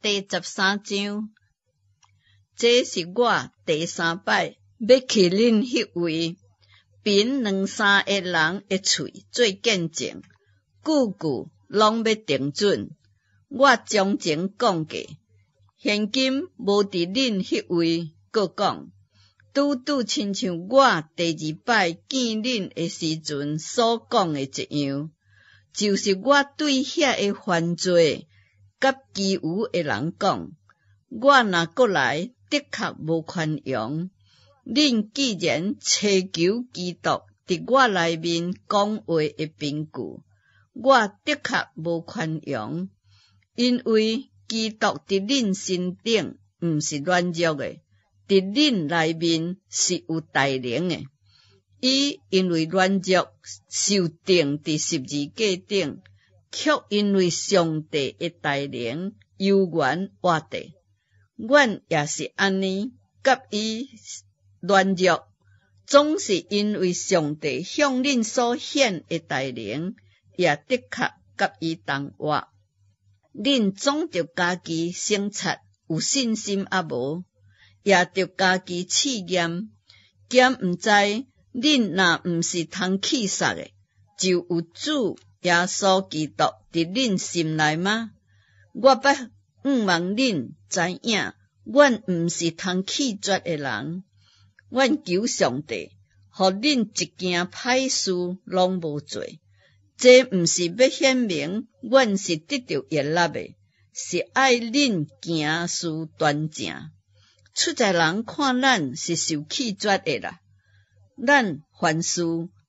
第13章，这是我第3摆要去恁迄位，凭2-3个人的喙做见证，句句拢要定准。我从前讲过，现今无伫恁迄位，搁讲，拄亲像我第2摆见恁的时阵所讲的一样，就是我对遐个犯罪甲其余的人讲，我若过来，的确无宽容。恁既然祈求基督伫我内面讲话的凭据，我的确无宽容，因为基督伫恁身顶毋是软弱的，伫恁内面是有大能的。伊因为软弱受钉伫十字架顶，却因为上帝的大能悠远活地。阮也是安尼，甲伊软弱，总是因为上帝向恁所显的大能，也的确甲伊同活。恁总着家己省察有信心啊无，也着家己试验，兼毋知恁若毋是通气煞的，就有主耶稣基督伫恁心内吗？我要望恁知影，阮毋是通气绝的人。阮求上帝，互恁一件歹事拢无做。这毋是要显明阮是得到悦纳的，是爱恁行事端正。出在人看咱是受气绝的啦。咱凡事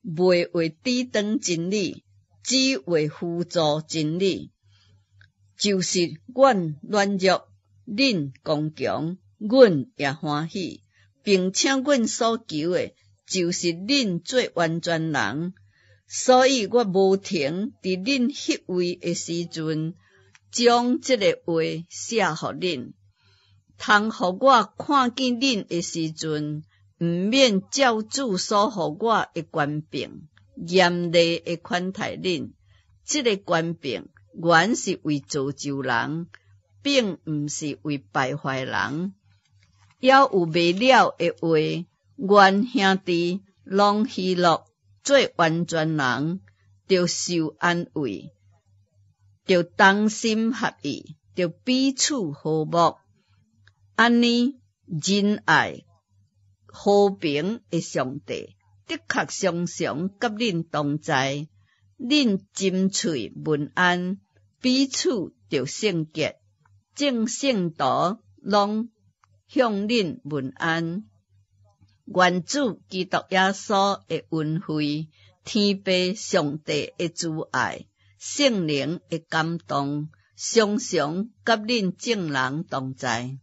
袂为抵挡真理，只为辅助真理。就是阮软弱，恁刚强，阮也欢喜，并且阮所求的，就是恁做完全人。所以我无停伫恁迄位的时阵，将这个话写互恁，通互我看见恁的时阵，毋免照主所互我的权柄，严厉的款待恁。这个权柄原是为造就人，并毋是为败坏人。也有未了的话，愿兄弟拢喜乐，做完全人，着受安慰，着同心合意，着彼此和睦。安尼仁爱和平的上帝，的确常常甲恁同在。恁斟喙问安，彼此着圣洁，众圣徒拢向恁问安。愿主基督耶稣的恩惠，天父上帝的主爱，圣灵的感动，常常甲恁众人同在。